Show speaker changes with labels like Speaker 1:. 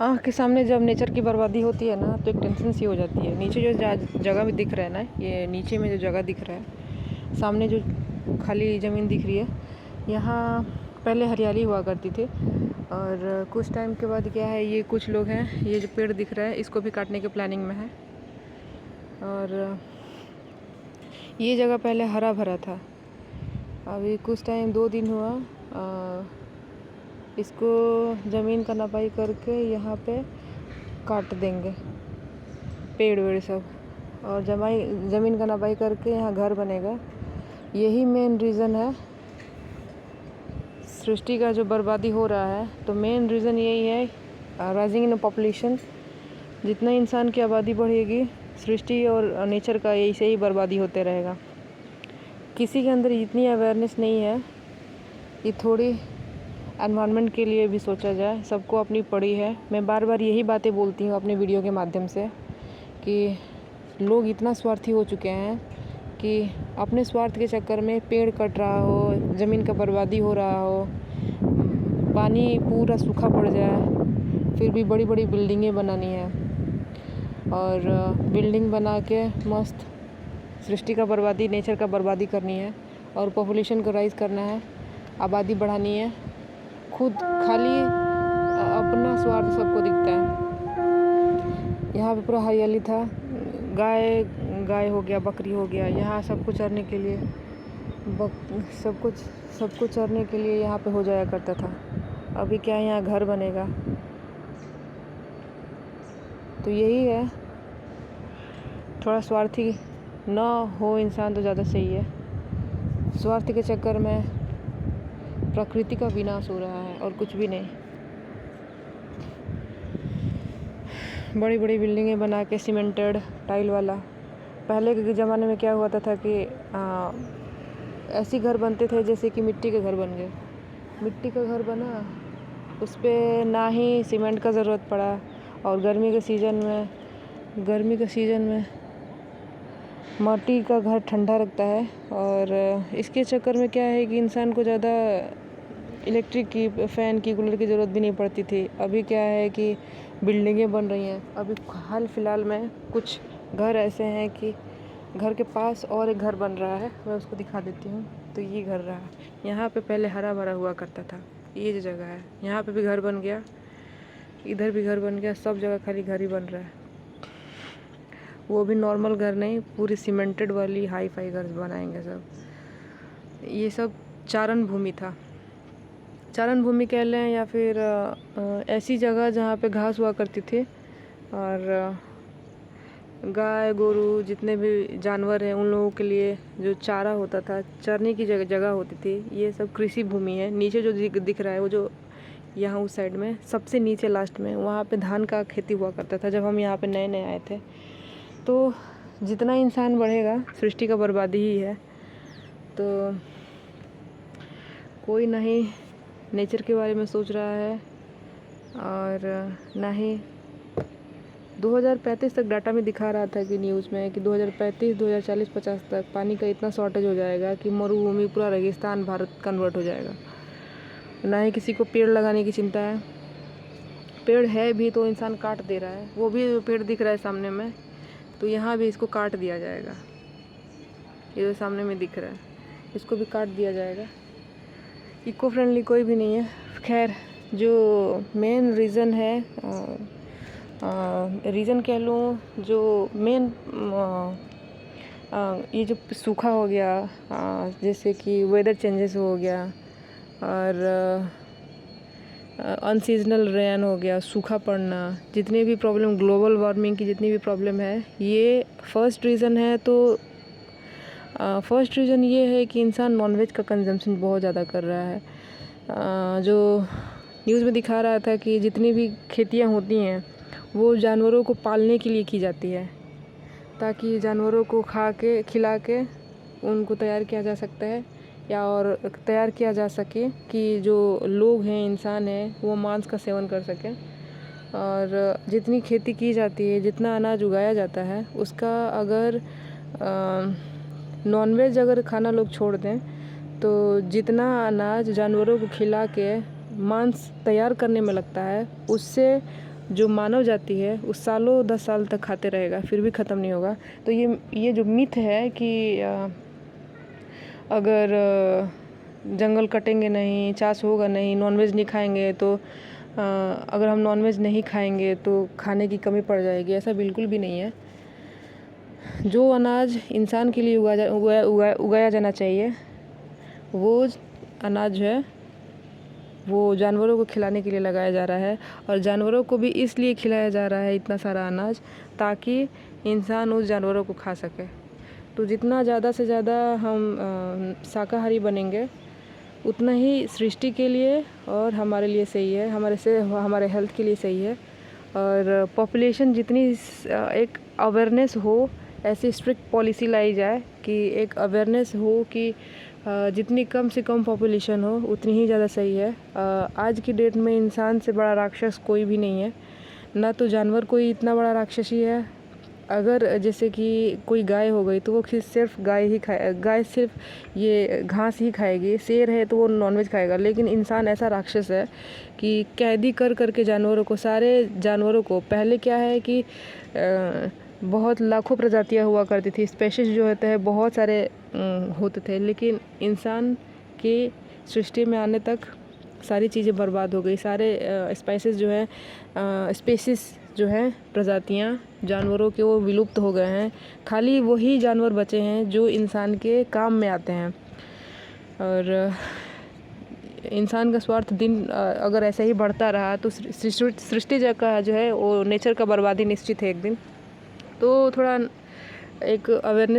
Speaker 1: आँख के सामने जब नेचर की बर्बादी होती है ना, तो एक टेंशन सी हो जाती है। नीचे जो जगह भी दिख रहा है ना, ये नीचे में जो जगह दिख रहा है, सामने जो खाली ज़मीन दिख रही है, यहाँ पहले हरियाली हुआ करती थी। और कुछ टाइम के बाद क्या है, ये कुछ लोग हैं, ये जो पेड़ दिख रहा है इसको भी काटने के प्लानिंग में है। और ये जगह पहले हरा भरा था, अभी कुछ टाइम 2 दिन हुआ इसको ज़मीन का नपाई करके यहाँ पे काट देंगे पेड़ वेड़ सब, और ज़मीन का नपाई करके यहाँ घर बनेगा। यही मेन रीज़न है सृष्टि का जो बर्बादी हो रहा है। तो मेन रीज़न यही है, राइजिंग इन पॉपुलेशन। जितना इंसान की आबादी बढ़ेगी, सृष्टि और नेचर का ऐसे ही बर्बादी होते रहेगा। किसी के अंदर इतनी अवेयरनेस नहीं है कि थोड़ी एनवायरनमेंट के लिए भी सोचा जाए। सबको अपनी पड़ी है। मैं बार बार यही बातें बोलती हूँ अपनी वीडियो के माध्यम से कि लोग इतना स्वार्थी हो चुके हैं कि अपने स्वार्थ के चक्कर में पेड़ कट रहा हो, ज़मीन का बर्बादी हो रहा हो, पानी पूरा सूखा पड़ जाए, फिर भी बड़ी बड़ी बिल्डिंगें बनानी है और बिल्डिंग बना के मस्त सृष्टि का बर्बादी, नेचर का बर्बादी करनी है और पॉपुलेशन को राइज करना है, आबादी बढ़ानी है। खुद खाली अपना स्वार्थ सबको दिखता है। यहाँ पे पूरा हरियाली था, गाय हो गया, बकरी हो गया, यहाँ सबको चरने के लिए सबको चरने के लिए यहाँ पे हो जाया करता था। अभी क्या है, यहाँ घर बनेगा। तो यही है, थोड़ा स्वार्थी ना हो इंसान तो ज़्यादा सही है। स्वार्थ के चक्कर में प्रकृति का विनाश हो रहा है और कुछ भी नहीं। बड़ी बड़ी बिल्डिंगें बना के सीमेंटेड टाइल वाला। पहले के ज़माने में क्या हुआ था कि ऐसे घर बनते थे जैसे कि मिट्टी के घर बन गए। मिट्टी का घर बना, उस पर ना ही सीमेंट का ज़रूरत पड़ा। और गर्मी के सीज़न में माटी का घर ठंडा रखता है। और इसके चक्कर में क्या है कि इंसान को ज़्यादा इलेक्ट्रिक की, फ़ैन की, कूलर की ज़रूरत भी नहीं पड़ती थी। अभी क्या है कि बिल्डिंगें बन रही हैं। अभी हाल फिलहाल में कुछ घर ऐसे हैं कि घर के पास और एक घर बन रहा है, मैं उसको दिखा देती हूँ। तो ये घर रहा, यहाँ पे पहले हरा भरा हुआ करता था। ये जो जगह है, यहाँ पे भी घर बन गया, इधर भी घर बन गया, सब जगह खाली घर ही बन रहा है। वो भी नॉर्मल घर नहीं, पूरी सीमेंटेड वाली हाई फाई घर बनाएंगे सब। ये सब चारण भूमि था, चारण भूमि कह लें, या फिर ऐसी जगह जहाँ पे घास हुआ करती थी और गाय गोरू जितने भी जानवर हैं उन लोगों के लिए जो चारा होता था, चरने की जगह होती थी। ये सब कृषि भूमि है। नीचे जो दिख रहा है वो जो यहाँ उस साइड में सबसे नीचे लास्ट में, वहाँ पे धान का खेती हुआ करता था जब हम यहाँ पे नए नए आए थे। तो जितना इंसान बढ़ेगा, सृष्टि का बर्बादी ही है। तो कोई नहीं नेचर के बारे में सोच रहा है और ना ही 2035 तक डाटा में दिखा रहा था कि न्यूज़ में कि 2035, 2040, 50 तक पानी का इतना शॉर्टेज हो जाएगा कि मरुभूमि, पूरा रेगिस्तान भारत कन्वर्ट हो जाएगा। ना ही किसी को पेड़ लगाने की चिंता है। पेड़ है भी तो इंसान काट दे रहा है। वो भी पेड़ दिख रहा है सामने में, तो यहाँ भी इसको काट दिया जाएगा। ये जो सामने में दिख रहा है, इसको भी काट दिया जाएगा। इको फ्रेंडली कोई भी नहीं है। खैर, जो मेन रीज़न है, रीज़न कह लूँ, जो मेन ये जो सूखा हो गया, जैसे कि वेदर चेंजेस हो गया और अनसीजनल रेन हो गया, सूखा पड़ना, जितनी भी प्रॉब्लम, ग्लोबल वार्मिंग की जितनी भी प्रॉब्लम है, ये फर्स्ट रीज़न है। तो फर्स्ट रीज़न ये है कि इंसान नॉनवेज का कंजम्पशन बहुत ज़्यादा कर रहा है। जो न्यूज़ में दिखा रहा था कि जितनी भी खेतियाँ होती हैं वो जानवरों को पालने के लिए की जाती है, ताकि जानवरों को खिला के उनको तैयार किया जा सकता है, या और तैयार किया जा सके कि जो लोग हैं, इंसान हैं, वो मांस का सेवन कर सकें। और जितनी खेती की जाती है, जितना अनाज उगाया जाता है, उसका अगर नॉनवेज अगर खाना लोग छोड़ दें तो जितना अनाज जानवरों को खिला के मांस तैयार करने में लगता है, उससे जो मानव जाति है उस सालों 10 साल तक खाते रहेगा, फिर भी ख़त्म नहीं होगा। तो ये जो मिथ है कि अगर जंगल कटेंगे नहीं, चाष होगा नहीं, नॉनवेज नहीं खाएंगे तो अगर हम नॉनवेज नहीं खाएंगे तो खाने की कमी पड़ जाएगी, ऐसा बिल्कुल भी नहीं है। जो अनाज इंसान के लिए उगाया जाना चाहिए, वो अनाज जो है वो जानवरों को खिलाने के लिए लगाया जा रहा है। और जानवरों को भी इसलिए खिलाया जा रहा है इतना सारा अनाज, ताकि इंसान उस जानवरों को खा सके। तो जितना ज़्यादा से ज़्यादा हम शाकाहारी बनेंगे, उतना ही सृष्टि के लिए और हमारे लिए सही है, हमारे हेल्थ के लिए सही है। और पॉपुलेशन जितनी एक अवेयरनेस हो, ऐसी स्ट्रिक्ट पॉलिसी लाई जाए कि एक अवेयरनेस हो कि जितनी कम से कम पॉपुलेशन हो उतनी ही ज़्यादा सही है। आज की डेट में इंसान से बड़ा राक्षस कोई भी नहीं है, ना तो जानवर कोई इतना बड़ा राक्षसी है। अगर जैसे कि कोई गाय हो गई तो वो सिर्फ गाय सिर्फ ये घास ही खाएगी। शेर है तो वो नॉनवेज खाएगा। लेकिन इंसान ऐसा राक्षस है कि कैदी कर करके जानवरों को, सारे जानवरों को, पहले क्या है कि बहुत लाखों प्रजातियां हुआ करती थी, स्पेशीज जो होते हैं बहुत सारे होते थे। लेकिन इंसान के सृष्टि में आने तक सारी चीज़ें बर्बाद हो गई। सारे स्पाइसेस जो है, स्पेसीज जो हैं, प्रजातियां जानवरों के, वो विलुप्त हो गए हैं। खाली वही जानवर बचे हैं जो इंसान के काम में आते हैं। और इंसान का स्वार्थ दिन अगर ऐसे ही बढ़ता रहा तो सृष्टि का जो है वो नेचर का बर्बादी निश्चित है एक दिन। तो थोड़ा एक अवेयरनेस